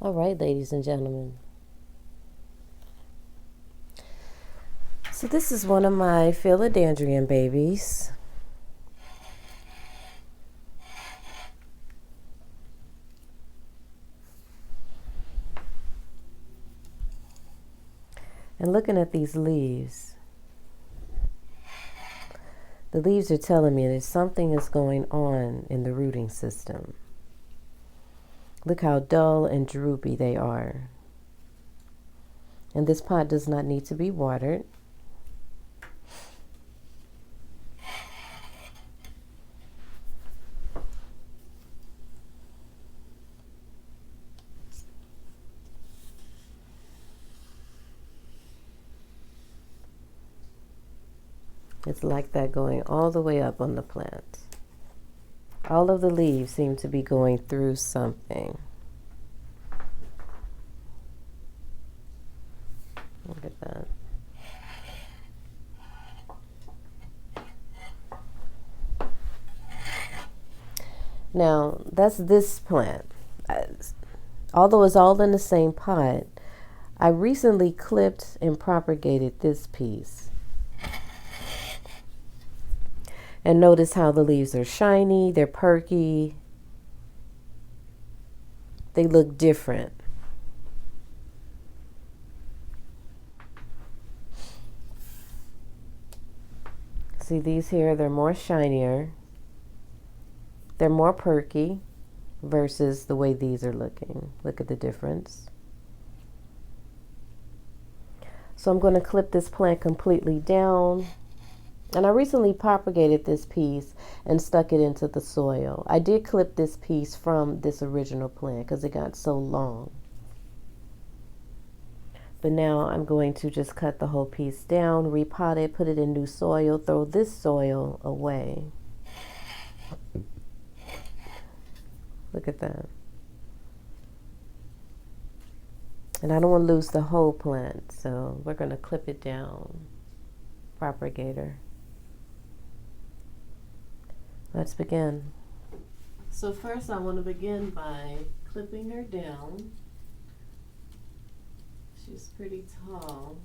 All right, ladies and gentlemen. So this is one of my philodendron babies. And looking at these leaves, the leaves are telling me that something is going on in the rooting system. Look how dull and droopy they are. And this pot does not need to be watered. It's like that going all the way up on the plant. All of the leaves seem to be going through something. Look at that. Now, that's this plant. Although it's all in the same pot, I recently clipped and propagated this piece. And notice how the leaves are shiny, they're perky, they look different. See these here, they're more shinier, they're more perky versus the way these are looking. Look at the difference. So I'm going to clip this plant completely down. And I recently propagated this piece and stuck it into the soil. I did clip this piece from this original plant because it got so long. But now I'm going to just cut the whole piece down, repot it, put it in new soil, throw this soil away. Look at that. And I don't want to lose the whole plant, so we're going to clip it down. Propagator. Let's begin. So first I want to begin by clipping her down. She's pretty tall.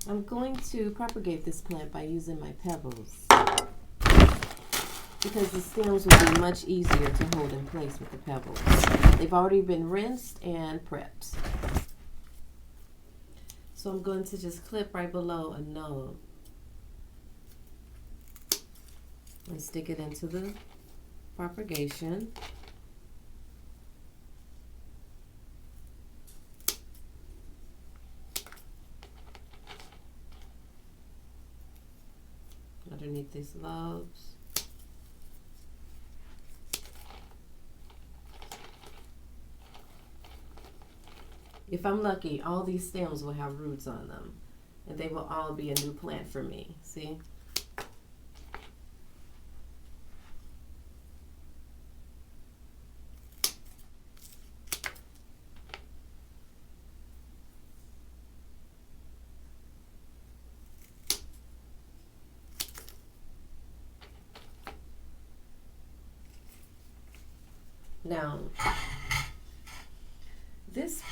I'm going to propagate this plant by using my pebbles because the stems will be much easier to hold in place with the pebbles. They've already been rinsed and prepped. So I'm going to just clip right below a node and stick it into the propagation. Underneath these lobes. If I'm lucky, all these stems will have roots on them, and they will all be a new plant for me. See? Now, this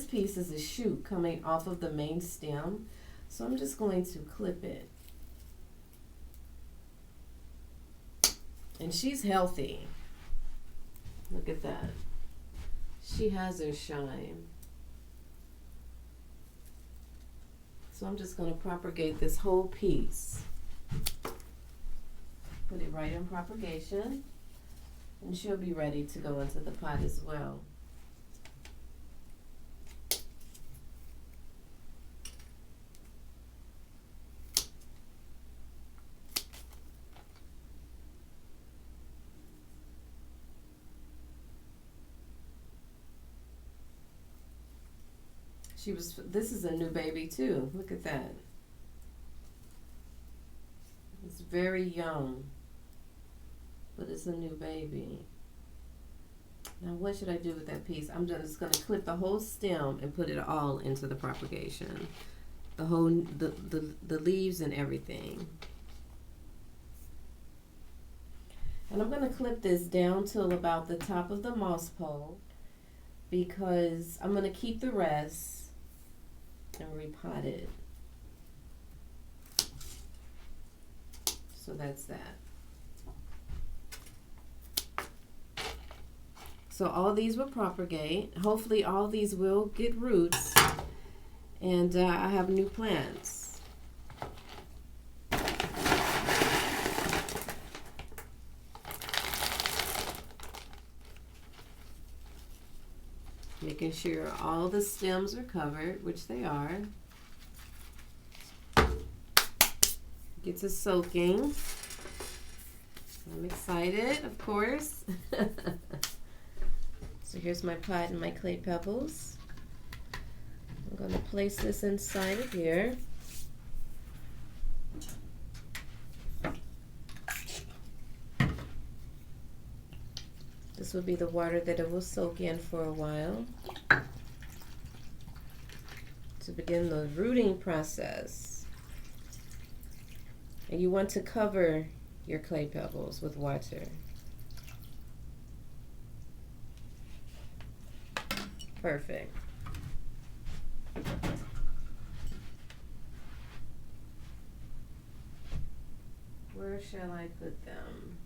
piece is a shoot coming off of the main stem, so I'm just going to clip it. And she's healthy. Look at that. She has her shine. So I'm just going to propagate this whole piece. Put it right in propagation. And she'll be ready to go into the pot as well. This is a new baby too. Look at that. It's very young, but it's a new baby. Now what should I do with that piece? I'm just going to clip the whole stem and put it all into the propagation. The leaves and everything. And I'm going to clip this down till about the top of the moss pole, because I'm going to keep the rest and repot it. So that's that. So all these will propagate. Hopefully all these will get roots, and I have new plants. Making sure all the stems are covered, which they are. Gets it soaking. I'm excited, of course. So here's my pot and my clay pebbles. I'm going to place this inside of here. This will be the water that it will soak in for a while to begin the rooting process. And you want to cover your clay pebbles with water. Perfect. Where shall I put them?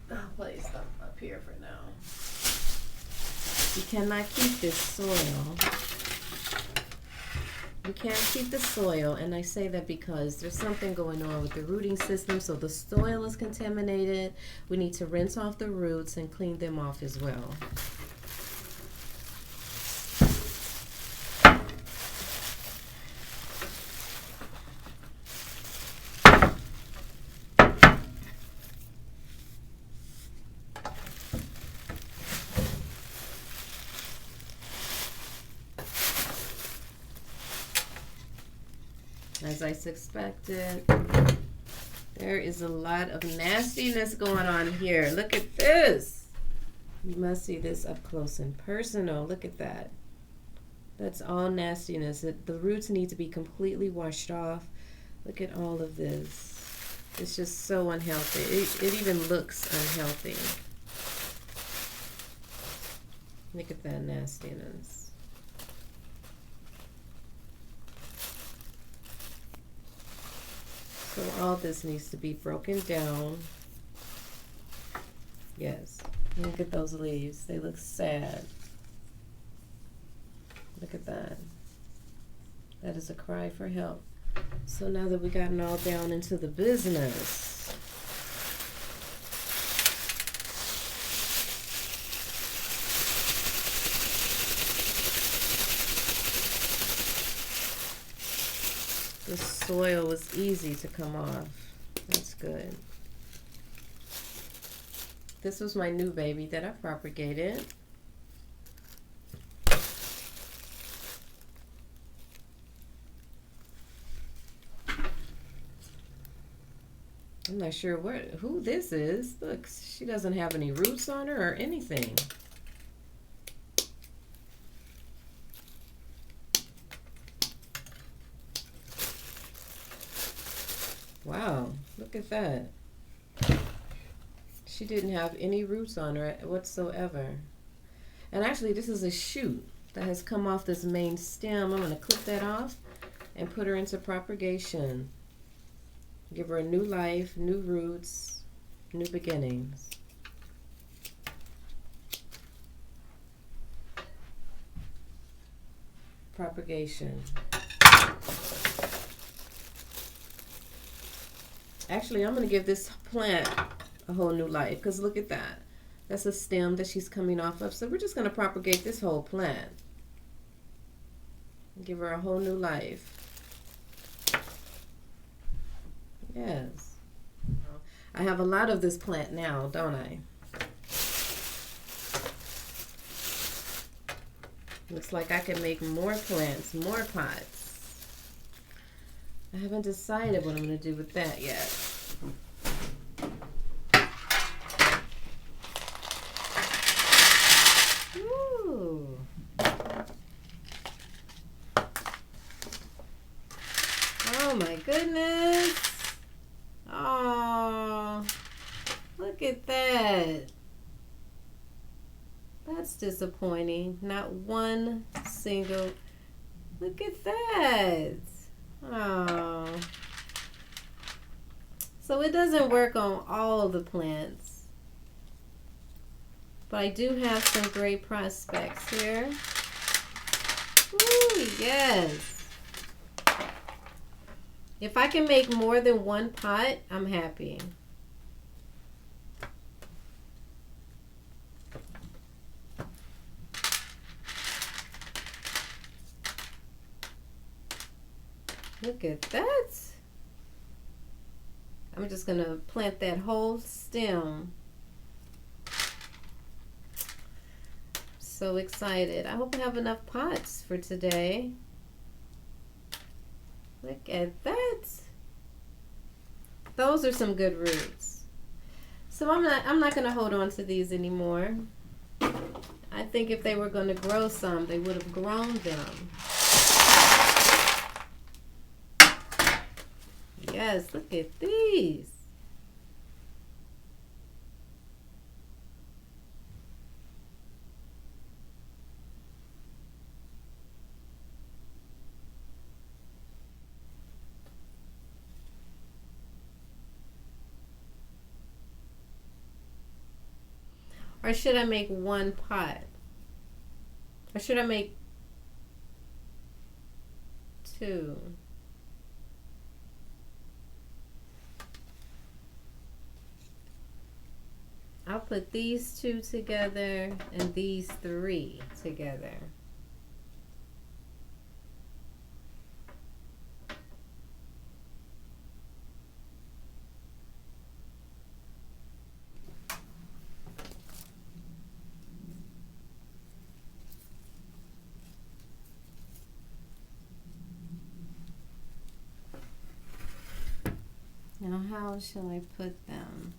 I'll place them up here for now. You cannot keep this soil. You can't keep the soil, and I say that because there's something going on with the rooting system, so the soil is contaminated. We need to rinse off the roots and clean them off as well. As I suspected, there is a lot of nastiness going on here. Look at this. You must see this up close and personal. Look at that. That's all nastiness. The roots need to be completely washed off. Look at all of this. It's just so unhealthy. It even looks unhealthy. Look at that nastiness. So all this needs to be broken down. Yes. Look at those leaves. They look sad. Look at that. That is a cry for help. So now that we've gotten all down into the business, the soil was easy to come off. That's good. This was my new baby that I propagated. I'm not sure who this is. Look, she doesn't have any roots on her or anything. Wow, look at that. She didn't have any roots on her whatsoever. And actually, this is a shoot that has come off this main stem. I'm going to clip that off and put her into propagation. Give her a new life, new roots, new beginnings. Propagation. Actually, I'm going to give this plant a whole new life, because look at that. That's a stem that she's coming off of. So we're just going to propagate this whole plant. Give her a whole new life. Yes. I have a lot of this plant now, don't I? Looks like I can make more plants, more pots. I haven't decided what I'm going to do with that yet. Ooh. Oh my goodness. Oh, look at that. That's disappointing. Not one single. Look at that. Oh. So it doesn't work on all the plants. But I do have some great prospects here. Ooh, yes. If I can make more than one pot, I'm happy. Look at that. I'm just going to plant that whole stem. So excited. I hope I have enough pots for today. Look at that. Those are some good roots. So I'm not going to hold on to these anymore. I think if they were going to grow some, they would have grown them. Yes, look at these. Or should I make one pot? Or should I make two? I'll put these two together and these three together. Now, how shall I put them?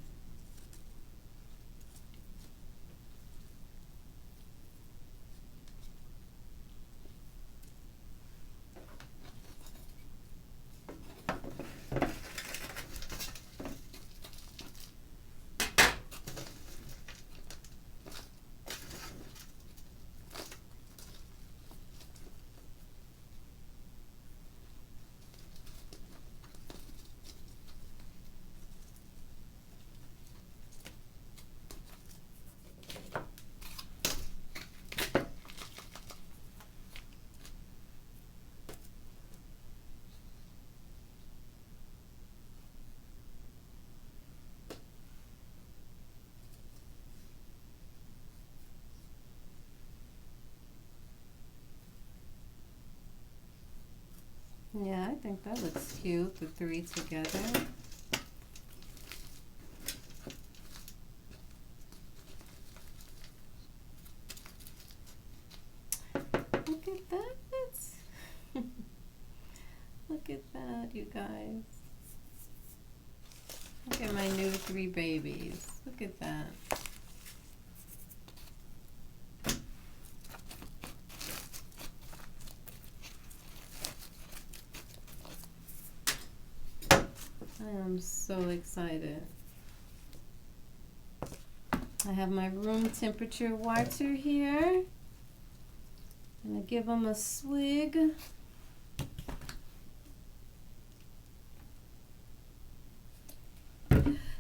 Yeah, I think that looks cute, the three together. Look at that. Look at that, you guys. Look at my new three babies. Look at that. I am so excited. I have my room temperature water here. I'm going to give them a swig.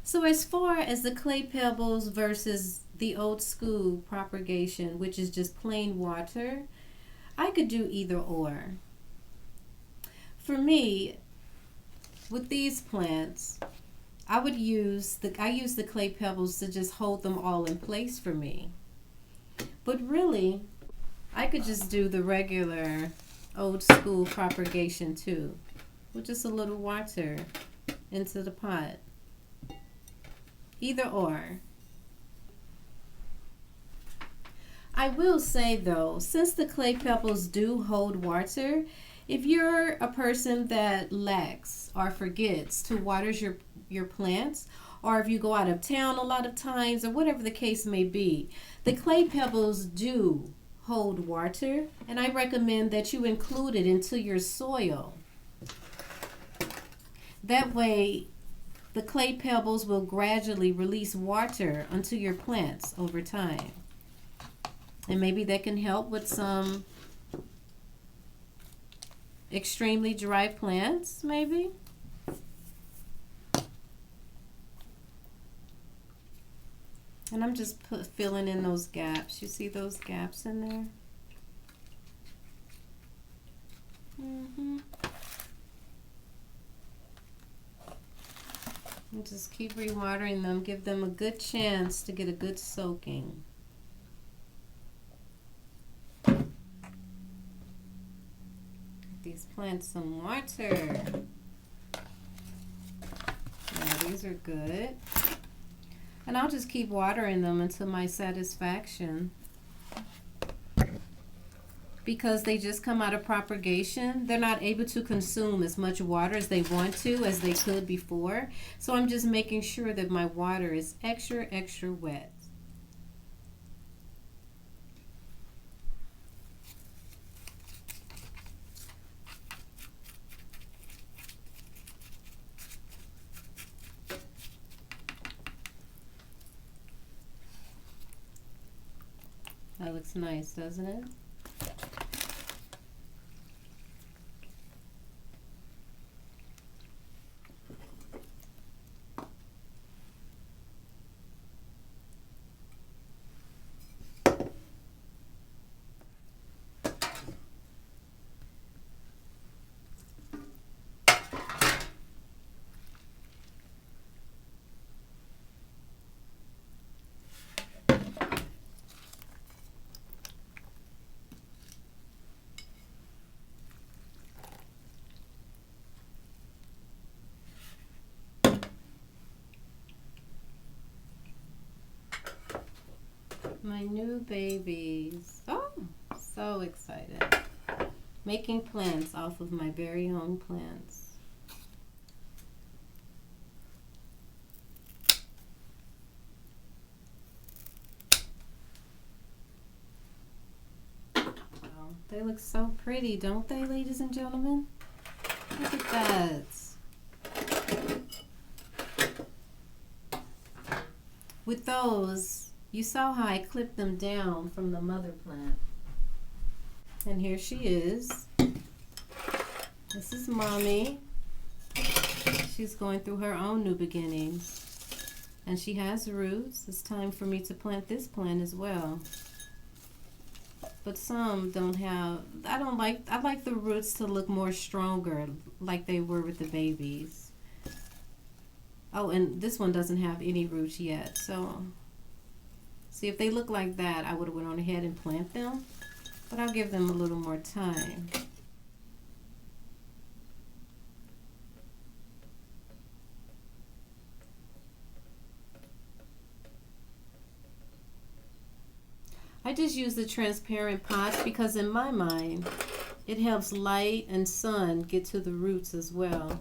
So as far as the clay pebbles versus the old school propagation, which is just plain water, I could do either or. For me, with these plants, I use the clay pebbles to just hold them all in place for me. But really, I could just do the regular old school propagation too, with just a little water into the pot. Either or. I will say though, since the clay pebbles do hold water, if you're a person that lacks or forgets to water your plants, or if you go out of town a lot of times, or whatever the case may be, the clay pebbles do hold water, and I recommend that you include it into your soil. That way, the clay pebbles will gradually release water onto your plants over time. And maybe that can help with some extremely dry plants, maybe. And I'm just filling in those gaps. You see those gaps in there? And just keep rewatering them. Give them a good chance to get a good soaking. These plants some water. Yeah, these are good. And I'll just keep watering them until my satisfaction. Because they just come out of propagation, they're not able to consume as much water as they want to, as they could before. So I'm just making sure that my water is extra, extra wet. That looks nice, doesn't it? My new babies. Oh, so excited. Making plants off of my very own plants. Wow, they look so pretty, don't they, ladies and gentlemen? Look at that. With those, you saw how I clipped them down from the mother plant. And here she is. This is Mommy. She's going through her own new beginnings. And she has roots. It's time for me to plant this plant as well. But some don't have, I like the roots to look more stronger like they were with the babies. Oh, and this one doesn't have any roots yet, so see, if they look like that, I would have went on ahead and plant them, but I'll give them a little more time. I just use the transparent pots because in my mind, it helps light and sun get to the roots as well.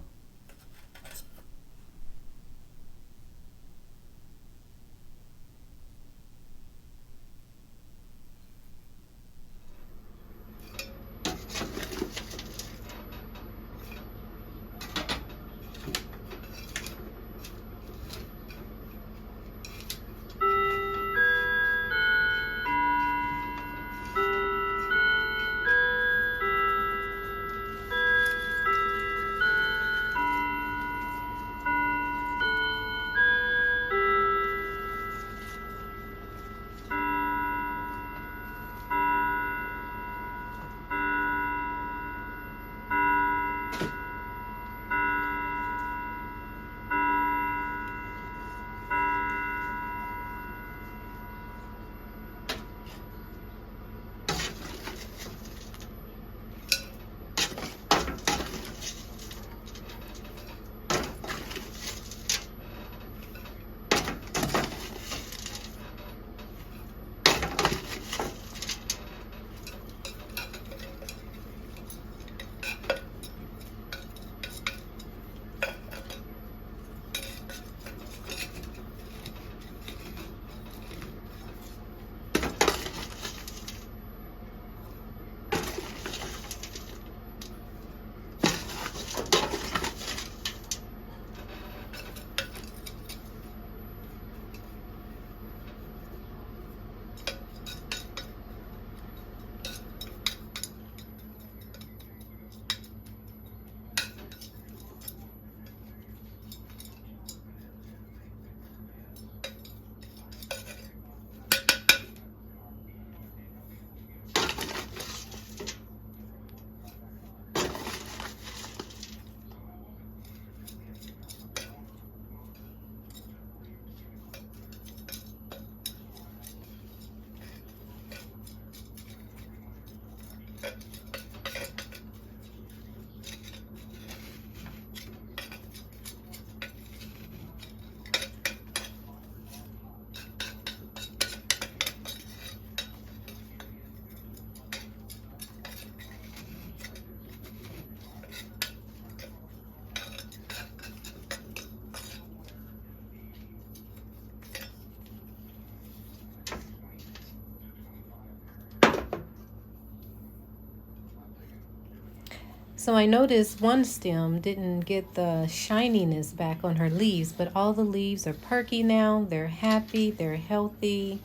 So I noticed one stem didn't get the shininess back on her leaves, but all the leaves are perky now. They're happy, they're healthy.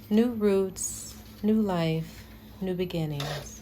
New roots, new life, new beginnings.